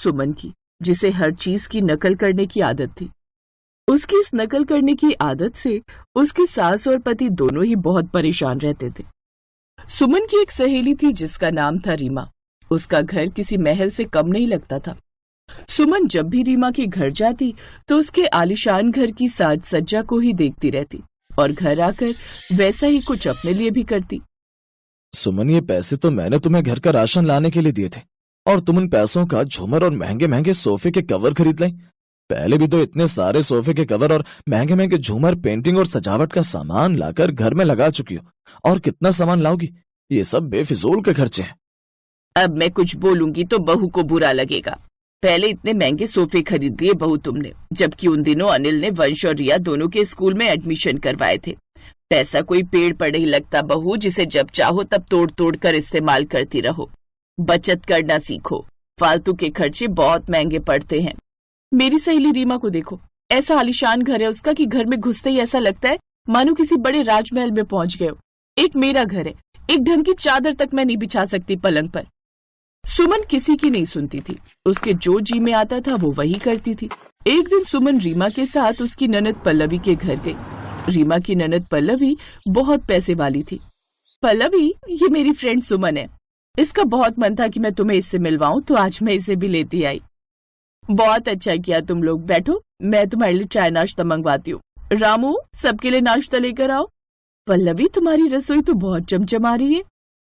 सुमन की, जिसे हर चीज की नकल करने की आदत थी। उसकी इस नकल करने की आदत से उसकी सास और पति दोनों ही बहुत परेशान रहते थे। सुमन की एक सहेली थी जिसका नाम था रीमा। उसका घर किसी महल से कम नहीं लगता था। सुमन जब भी रीमा के घर जाती तो उसके आलीशान घर की साज सज्जा को ही देखती रहती और घर आकर वैसा ही कुछ अपने लिए भी करती। सुमन, ये पैसे तो मैंने तुम्हें घर का राशन लाने के लिए दिए थे और तुम उन पैसों का झूमर और महंगे महंगे सोफे के कवर खरीद लाई। पहले भी तो इतने सारे सोफे के कवर और महंगे महंगे झूमर, पेंटिंग और सजावट का सामान लाकर घर में लगा चुकी हो, और कितना सामान लाओगी? ये सब बेफिजूल के खर्चे हैं। अब मैं कुछ बोलूंगी तो बहू को बुरा लगेगा। पहले इतने महंगे सोफे खरीद लिए बहू तुमने, जबकि उन दिनों अनिल ने वंश और रिया दोनों के स्कूल में एडमिशन करवाए थे। पैसा कोई पेड़ पर नहीं लगता बहू, जिसे जब चाहो तब तोड़ तोड़ कर इस्तेमाल करती रहो। बचत करना सीखो, फालतू के खर्चे बहुत महंगे पड़ते हैं। मेरी सहेली रीमा को देखो, ऐसा आलीशान घर है उसका कि घर में घुसते ही ऐसा लगता है मानो किसी बड़े राजमहल में पहुंच गए हो। एक मेरा घर है, एक ढंग की चादर तक मैं नहीं बिछा सकती पलंग पर। सुमन किसी की नहीं सुनती थी, उसके जो जी में आता था वो वही करती थी। एक दिन सुमन रीमा के साथ उसकी ननद पल्लवी के घर गई। रीमा की ननद पल्लवी बहुत पैसे वाली थी। पल्लवी, ये मेरी फ्रेंड सुमन है, इसका बहुत मन था कि मैं तुम्हें इससे मिलवाऊं, तो आज मैं इसे भी लेती आई। बहुत अच्छा किया तुम लोग, बैठो, मैं तुम्हारे लिए चाय नाश्ता मंगवाती हूँ। रामू, सबके लिए नाश्ता लेकर आओ। पल्लवी, तुम्हारी रसोई तो बहुत चमचमा रही है।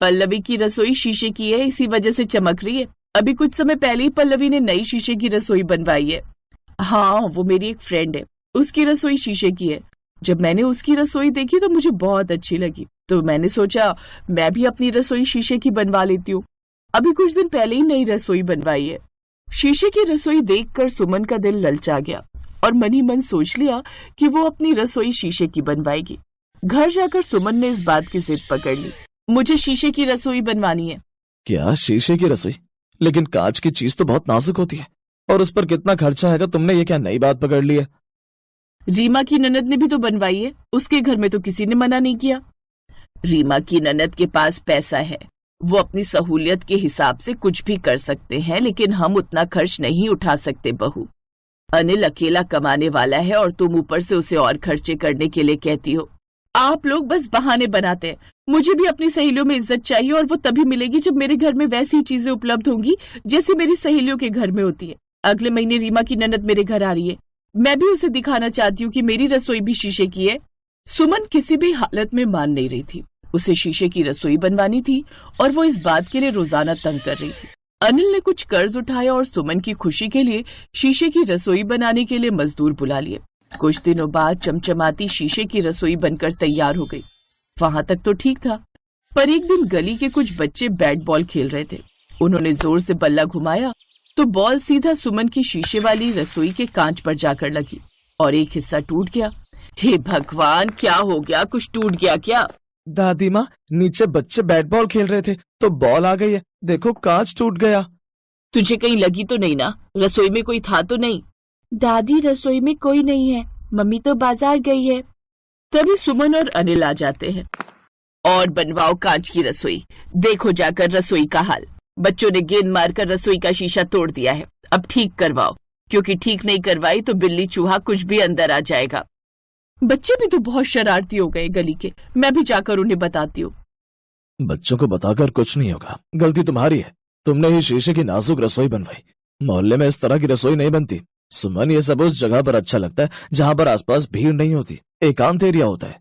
पल्लवी की रसोई शीशे की है, इसी वजह से चमक रही है। अभी कुछ समय पहले ही पल्लवी ने नई शीशे की रसोई बनवाई है। हाँ, वो मेरी एक फ्रेंड है, उसकी रसोई शीशे की है। जब मैंने उसकी रसोई देखी तो मुझे बहुत अच्छी लगी, तो मैंने सोचा मैं भी अपनी रसोई शीशे की बनवा लेती हूँ। अभी कुछ दिन पहले ही नई रसोई बनवाई है। शीशे की रसोई देखकर सुमन का दिल ललचा गया और मन ही मन सोच लिया कि वो अपनी रसोई शीशे की बनवाएगी। घर जाकर सुमन ने इस बात की जिद पकड़ ली, मुझे शीशे की रसोई बनवानी है। क्या शीशे की रसोई? लेकिन कांच की चीज तो बहुत नाजुक होती है, और उस पर कितना खर्चा आएगा? तुमने ये क्या नई बात पकड़ ली है? रीमा की ननद ने भी तो बनवाई है, उसके घर में तो किसी ने मना नहीं किया। रीमा की ननद के पास पैसा है, वो अपनी सहूलियत के हिसाब से कुछ भी कर सकते हैं, लेकिन हम उतना खर्च नहीं उठा सकते बहू। अनिल अकेला कमाने वाला है और तुम ऊपर से उसे और खर्चे करने के लिए कहती हो। आप लोग बस बहाने बनाते हैं। मुझे भी अपनी सहेलियों में इज्जत चाहिए, और वो तभी मिलेगी जब मेरे घर में वैसी चीजें उपलब्ध होंगी जैसी मेरी सहेलियों के घर में होती है। अगले महीने रीमा की ननद मेरे घर आ रही है, मैं भी उसे दिखाना चाहती हूँ कि मेरी रसोई भी शीशे की है। सुमन किसी भी हालत में मान नहीं रही थी, उसे शीशे की रसोई बनवानी थी और वो इस बात के लिए रोजाना तंग कर रही थी। अनिल ने कुछ कर्ज उठाया और सुमन की खुशी के लिए शीशे की रसोई बनाने के लिए मजदूर बुला लिए। कुछ दिनों बाद चमचमाती शीशे की रसोई बनकर तैयार हो गई। वहां तक तो ठीक था, पर एक दिन गली के कुछ बच्चे बैट बॉल खेल रहे थे। उन्होंने जोर से बल्ला घुमाया तो बॉल सीधा सुमन की शीशे वाली रसोई के कांच पर जाकर लगी और एक हिस्सा टूट गया। हे भगवान, क्या हो गया? कुछ टूट गया क्या? दादी माँ, नीचे बच्चे बैट बॉल खेल रहे थे तो बॉल आ गई है, देखो कांच टूट गया। तुझे कहीं लगी तो नहीं ना? रसोई में कोई था तो नहीं? दादी, रसोई में कोई नहीं है, मम्मी तो बाजार गई है। तभी सुमन और अनिल आ जाते हैं। और बनवाओ कांच की रसोई, देखो जाकर रसोई का हाल। बच्चों ने गेंद मारकर रसोई का शीशा तोड़ दिया है, अब ठीक करवाओ, क्योंकि ठीक नहीं करवाई तो बिल्ली चूहा कुछ भी अंदर आ जाएगा। बच्चे भी तो बहुत शरारती हो गए गली के, मैं भी जाकर उन्हें बताती हूँ। बच्चों को बताकर कुछ नहीं होगा, गलती तुम्हारी है। तुमने ही शीशे की नाजुक रसोई बनवाई। मोहल्ले में इस तरह की रसोई नहीं बनती। सुमन, ये सब उस जगह पर अच्छा लगता है जहाँ पर आसपास भीड़ नहीं होती, एकांत एरिया होता है।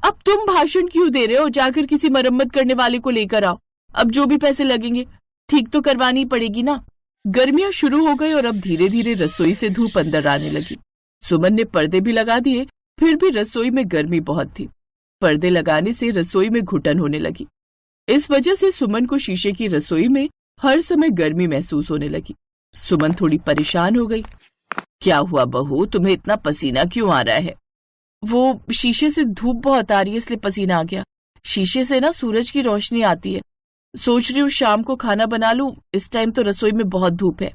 अब तुम भाषण क्यों दे रहे हो? जाकर किसी मरम्मत करने वाले को लेकर आओ। अब जो भी पैसे लगेंगे ठीक तो करवानी पड़ेगी ना। गर्मियां शुरू हो गई और अब धीरे धीरे रसोई से धूप अंदर आने लगी। सुमन ने पर्दे भी लगा दिए, फिर भी रसोई में गर्मी बहुत थी। पर्दे लगाने से रसोई में घुटन होने लगी। इस वजह से सुमन को शीशे की रसोई में हर समय गर्मी महसूस होने लगी। सुमन थोड़ी परेशान हो गई। क्या हुआ बहू, तुम्हें इतना पसीना क्यों आ रहा है? वो शीशे से धूप बहुत आ रही है, इसलिए पसीना आ गया। शीशे से ना सूरज की रोशनी आती है। सोच रही हूँ शाम को खाना बना लूं, इस टाइम तो रसोई में बहुत धूप है।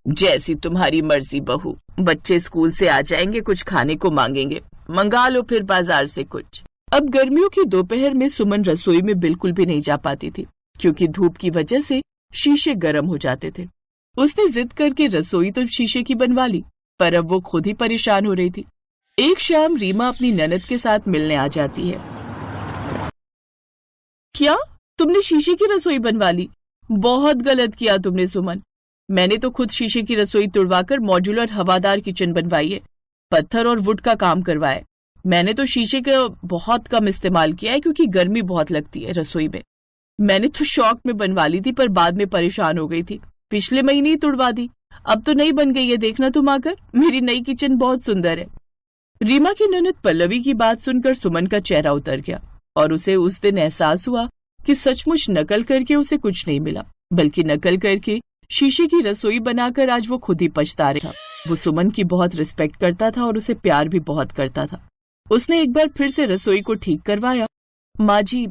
जैसी तुम्हारी मर्जी बहू, बच्चे स्कूल से आ जाएंगे, कुछ खाने को मांगेंगे, मंगा लो फिर बाजार से कुछ। अब गर्मियों की दोपहर में सुमन रसोई में बिल्कुल भी नहीं जा पाती थी, क्योंकि धूप की वजह से शीशे गर्म हो जाते थे। उसने जिद करके रसोई तो शीशे की बनवा ली, पर अब वो खुद ही परेशान हो रही थी। एक शाम रीमा अपनी ननद के साथ मिलने आ जाती है। क्या तुमने शीशे की रसोई बनवा ली? बहुत गलत किया तुमने सुमन। मैंने तो खुद शीशे की रसोई तुड़वाकर मॉड्यूलर हवादार किचन बनवाई है, पत्थर और वुड का काम करवाया। मैंने तो शीशे का बहुत कम इस्तेमाल किया है क्योंकि गर्मी बहुत लगती है रसोई में। मैंने तो शौक में बनवा ली थी पर बाद में परेशान हो गई थी, पिछले महीने ही तुड़वा दी। अब तो नई बन गई है, देखना तुम आकर, मेरी नई किचन बहुत सुंदर है। रीमा की ननद पल्लवी की बात सुनकर सुमन का चेहरा उतर गया और उसे उस दिन एहसास हुआ कि सचमुच नकल करके उसे कुछ नहीं मिला, बल्कि नकल करके शीशे की रसोई बनाकर आज वो खुद ही पछता रहा था। वो सुमन की बहुत रिस्पेक्ट करता था और उसे प्यार भी बहुत करता था। उसने एक बार फिर से रसोई को ठीक करवाया। माँ जी,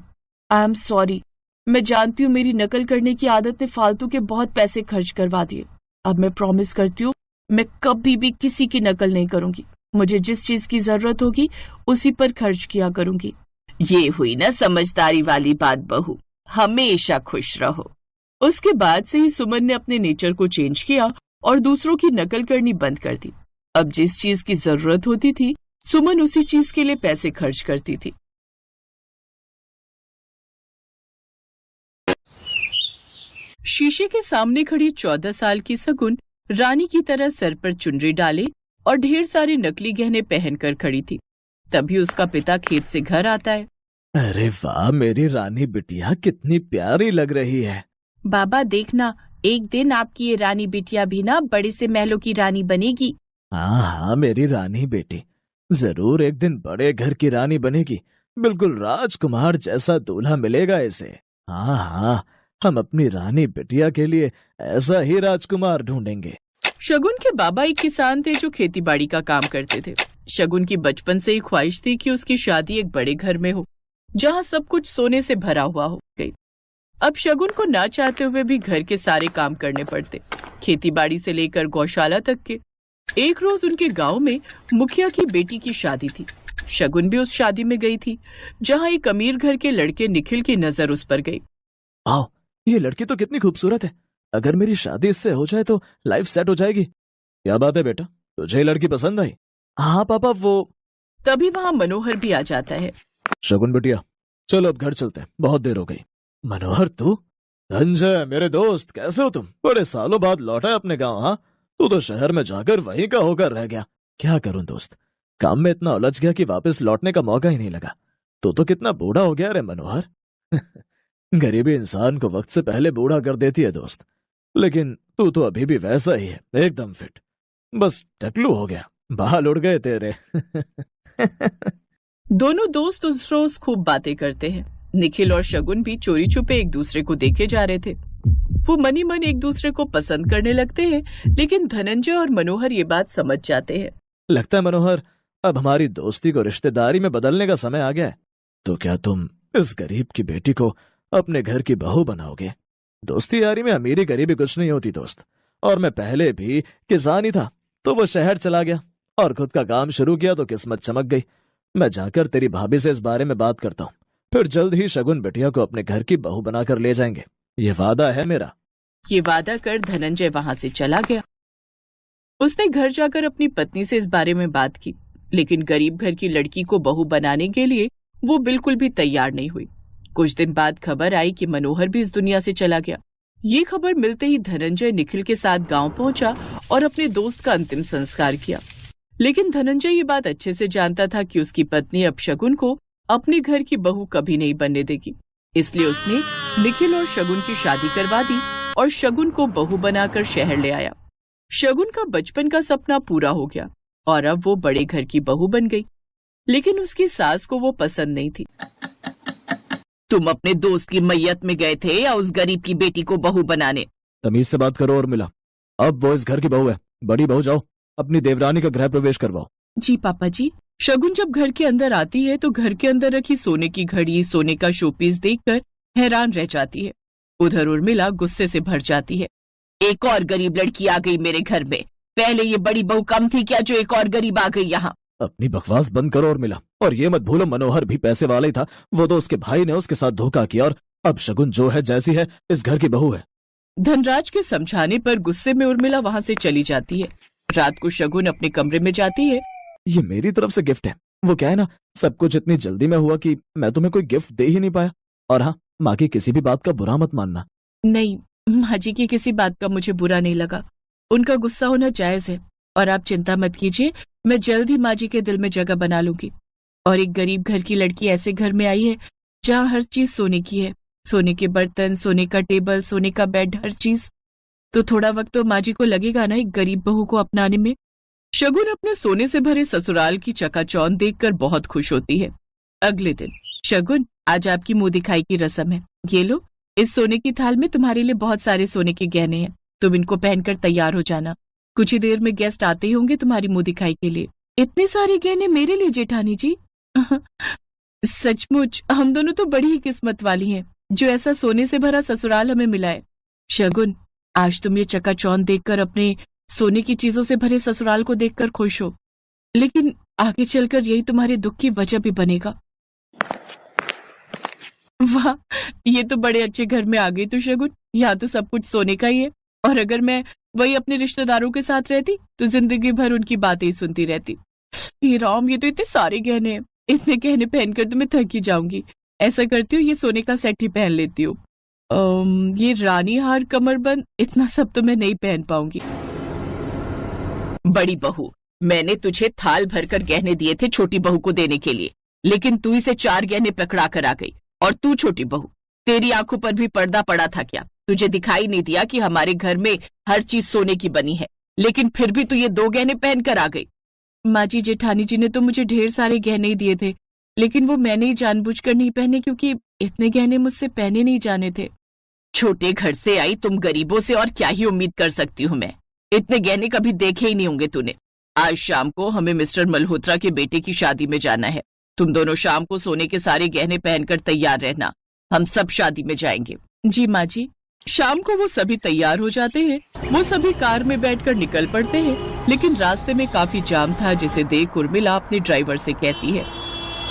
आई एम सॉरी, मैं जानती हूँ मेरी नकल करने की आदत ने फालतू के बहुत पैसे खर्च करवा दिए। अब मैं प्रॉमिस करती हूँ मैं कभी भी किसी की नकल नहीं करूंगी। मुझे जिस चीज की जरूरत होगी उसी पर खर्च किया करूंगी। ये हुई ना समझदारी वाली बात बहू, हमेशा खुश रहो। उसके बाद से ही सुमन ने अपने नेचर को चेंज किया और दूसरों की नकल करनी बंद कर दी। अब जिस चीज की जरूरत होती थी सुमन उसी चीज के लिए पैसे खर्च करती थी। शीशे के सामने खड़ी 14 साल की सगुन रानी की तरह सर पर चुनरी डाले और ढेर सारे नकली गहने पहनकर खड़ी थी। तभी उसका पिता खेत से घर आता है। अरे वाह, मेरी रानी बिटिया कितनी प्यारी लग रही है। बाबा देखना, एक दिन आपकी ये रानी बिटिया भी ना बड़े से महलों की रानी बनेगी। हाँ हाँ, मेरी रानी बेटी जरूर एक दिन बड़े घर की रानी बनेगी। बिल्कुल राजकुमार जैसा दूल्हा मिलेगा इसे। हाँ हाँ, हम अपनी रानी बिटिया के लिए ऐसा ही राजकुमार ढूंढेंगे। शगुन के बाबा एक किसान थे जो खेतीबाड़ी का काम करते थे। शगुन की बचपन से ही ख्वाहिश थी कि उसकी शादी एक बड़े घर में हो, जहाँ सब कुछ सोने से भरा हुआ हो गई। अब शगुन को ना चाहते हुए भी घर के सारे काम करने पड़ते, खेतीबाड़ी से लेकर गौशाला तक के। एक रोज उनके गांव में मुखिया की बेटी की शादी थी। शगुन भी उस शादी में गई थी, जहाँ एक अमीर घर के लड़के निखिल की नजर उस पर गई। आओ, ये लड़की तो कितनी खूबसूरत है। अगर मेरी शादी इससे हो जाए तो लाइफ सेट हो जाएगी। क्या बात है बेटा, तुझे ये लड़की पसंद आई? हाँ पापा, वो। तभी वहाँ मनोहर भी आ जाता है। शगुन बिटिया, चलो अब घर चलते हैं, बहुत देर हो गई। मनोहर तू? संजय मेरे दोस्त, कैसे हो तुम? बड़े सालों बाद लौटा है अपने गांव। हाँ, तू तो शहर में जाकर वहीं का होकर रह गया। क्या करूं दोस्त, काम में इतना उलझ गया कि वापस लौटने का मौका ही नहीं लगा। तू तो कितना बूढ़ा हो गया रे मनोहर। गरीबी इंसान को वक्त से पहले बूढ़ा कर देती है दोस्त, लेकिन तू तो अभी भी वैसा ही है, एकदम फिट। बस टकलू हो गया, बाल उड़ गए तेरे। दोनों दोस्त उस रोज खूब बातें करते हैं। निखिल और शगुन भी चोरी छुपे एक दूसरे को देखे जा रहे थे। वो मनी मन एक दूसरे को पसंद करने लगते हैं, लेकिन धनंजय और मनोहर ये बात समझ जाते हैं। लगता है मनोहर, अब हमारी दोस्ती को रिश्तेदारी में बदलने का समय आ गया है। तो क्या तुम इस गरीब की बेटी को अपने घर की बहू बनाओगे? दोस्ती यारी में अमीरी गरीबी कुछ नहीं होती दोस्त। और मैं पहले भी किसान ही था, तो वो शहर चला गया और खुद का काम शुरू किया तो किस्मत चमक गई। मैं जाकर तेरी भाभी से इस बारे में बात करता हूँ, फिर जल्द ही शगुन बिटिया को अपने घर की बहू बनाकर ले जाएंगे। ये वादा है मेरा। ये वादा कर धनंजय वहां से चला गया। उसने घर जाकर अपनी पत्नी से इस बारे में बात की, लेकिन गरीब घर की लड़की को बहू बनाने के लिए वो बिल्कुल भी तैयार नहीं हुई। कुछ दिन बाद खबर आई कि मनोहर भी इस दुनिया से चला गया। ये खबर मिलते ही धनंजय निखिल के साथ गांव पहुंचा और अपने दोस्त का अंतिम संस्कार किया। लेकिन धनंजय ये बात अच्छे से जानता था कि उसकी पत्नी अब शगुन को अपने घर की बहू कभी नहीं बनने देगी, इसलिए उसने निखिल और शगुन की शादी करवा दी और शगुन को बहू बनाकर शहर ले आया। शगुन का बचपन का सपना पूरा हो गया और अब वो बड़े घर की बहू बन गई, लेकिन उसकी सास को वो पसंद नहीं थी। तुम अपने दोस्त की मैयत में गए थे या उस गरीब की बेटी को बहू बनाने? तमीज से बात करो और मिला। अब वो इस घर की बहू है। बड़ी बहू, जाओ अपनी देवरानी का गृह प्रवेश करवाओ। जी पापा जी। शगुन जब घर के अंदर आती है तो घर के अंदर रखी सोने की घड़ी, सोने का शोपीस देखकर हैरान रह जाती है। उधर उर्मिला गुस्से से भर जाती है। एक और गरीब लड़की आ गई मेरे घर में। पहले ये बड़ी बहू कम थी क्या जो एक और गरीब आ गई यहाँ? अपनी बकवास बंद करो और मिला। और ये मत भूलो मनोहर भी पैसे वाला ही था। वो तो उसके भाई ने उसके साथ धोखा किया और अब शगुन जो है जैसी है इस घर की बहू है। धनराज के समझाने पर गुस्से में उर्मिला वहां से चली जाती है। रात को शगुन अपने कमरे में जाती है। ये मेरी तरफ से गिफ्ट है। वो क्या है ना, सब कुछ इतनी जल्दी में हुआ कि मैं तुम्हें कोई गिफ्ट दे ही नहीं पाया। और हाँ, माँ की किसी भी बात का बुरा मत मानना। नहीं, माँ जी की किसी बात का मुझे बुरा नहीं लगा। उनका गुस्सा होना जायज है और आप चिंता मत कीजिए, मैं जल्द ही माँ जी के दिल में जगह बना लूंगी। और एक गरीब घर की लड़की ऐसे घर में आई है जहाँ हर चीज सोने की है, सोने के बर्तन, सोने का टेबल, सोने का बेड, हर चीज। तो थोड़ा वक्त तो माँ जी को लगेगा ना एक गरीब बहू को अपनाने में। शगुन अपने सोने से भरे ससुराल की चकाचौंध देखकर बहुत खुश होती है। अगले दिन, शगुन, आज आपकी मुंह दिखाई की रस्म है। ये लो, इस सोने की थाल में तुम्हारे लिए बहुत सारे सोने के गहने हैं। तुम इनको पहनकर तैयार हो जाना। कुछ ही देर में गेस्ट आते ही होंगे तुम्हारी मुंह दिखाई के लिए। इतने सारे गहने मेरे लिए जेठानी जी? सचमुच हम दोनों तो बड़ी ही किस्मत वाली हैं जो ऐसा सोने से भरा ससुराल हमें मिला है। शगुन, आज तुम ये चकाचौंध देखकर अपने सोने की चीजों से भरे ससुराल को देखकर खुश हो, लेकिन आगे चलकर यही तुम्हारे दुख की वजह भी बनेगा। वाह, ये तो बड़े अच्छे घर में आ गई तू शगुन। यहाँ तो सब कुछ सोने का ही है, और अगर मैं वही अपने रिश्तेदारों के साथ रहती तो जिंदगी भर उनकी बातें ही सुनती रहती। हे राम, ये तो इतने सारे गहने हैं। इतने गहने पहनकर तो मैं थक ही जाऊंगी। ऐसा करती हूँ, ये सोने का सेट ही पहन लेती हूँ। ये रानी हार, कमरबंद, इतना सब तो मैं नहीं पहन पाऊंगी। बड़ी बहू, मैंने तुझे थाल भरकर गहने दिए थे छोटी बहू को देने के लिए, लेकिन तू इसे 4 गहने पकड़ा कर आ गई। और तू छोटी बहू, तेरी आंखों पर भी पर्दा पड़ा था क्या? तुझे दिखाई नहीं दिया कि हमारे घर में हर चीज सोने की बनी है, लेकिन फिर भी तू ये 2 गहने पहनकर आ गई। माँ जी, जेठानी जी ने तो मुझे ढेर सारे गहने ही दिए थे, लेकिन वो मैंने ही जानबूझकर नहीं पहने क्योंकि इतने गहने मुझसे पहने नहीं जाने थे। छोटे घर से आई तुम गरीबों से और क्या ही उम्मीद कर सकती हूँ मैं? इतने गहने कभी देखे ही नहीं होंगे तूने। आज शाम को हमें मिस्टर मल्होत्रा के बेटे की शादी में जाना है। तुम दोनों शाम को सोने के सारे गहने पहनकर तैयार रहना, हम सब शादी में जाएंगे। जी माँ जी। शाम को वो सभी तैयार हो जाते हैं। वो सभी कार में बैठकर निकल पड़ते हैं, लेकिन रास्ते में काफी जाम था, जिसे देख उर्मिला अपने ड्राइवर से कहती है,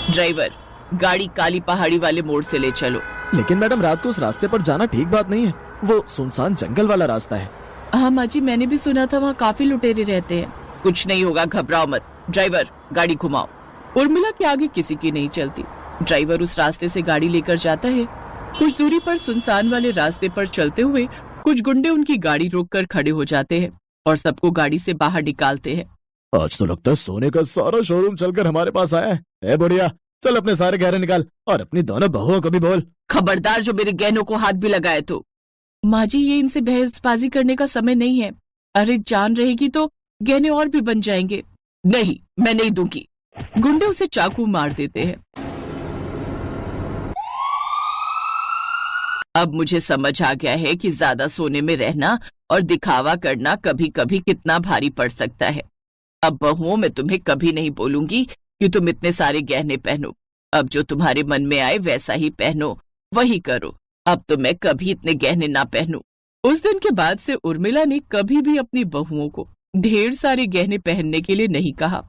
ड्राइवर, गाड़ी काली पहाड़ी वाले मोड़ से ले चलो। लेकिन मैडम, रात को उस रास्ते पर जाना ठीक बात नहीं है। वो सुनसान जंगल वाला रास्ता है। हाँ माँ जी, मैंने भी सुना था वहाँ काफी लुटेरे रहते हैं। कुछ नहीं होगा, घबराओ मत। ड्राइवर, गाड़ी घुमाओ। उर्मिला के आगे किसी की नहीं चलती। ड्राइवर उस रास्ते से गाड़ी लेकर जाता है। कुछ दूरी पर सुनसान वाले रास्ते पर चलते हुए कुछ गुंडे उनकी गाड़ी रोककर खड़े हो जाते हैं और सबको गाड़ी से बाहर निकालते हैं। आज तो लगता है सोने का सारा शोरूम चलकर हमारे पास आया है। ए बुढ़िया, चल अपने सारे गहने निकाल और अपनी दोनों बहुओं को भी बोल। खबरदार जो मेरे गहनों को हाथ भी लगाए तो। माँ जी, ये इनसे बहसबाजी करने का समय नहीं है। अरे जान रहेगी तो गहने और भी बन जाएंगे। नहीं, मैं नहीं दूंगी। गुंडे उसे चाकू मार देते हैं। अब मुझे समझ आ गया है कि ज्यादा सोने में रहना और दिखावा करना कभी कभी कितना भारी पड़ सकता है। अब बहुओं, मैं तुम्हें कभी नहीं बोलूंगी कि तुम इतने सारे गहने पहनो। अब जो तुम्हारे मन में आए वैसा ही पहनो, वही करो। अब तो मैं कभी इतने गहने ना पहनूं। उस दिन के बाद से उर्मिला ने कभी भी अपनी बहुओं को ढेर सारे गहने पहनने के लिए नहीं कहा।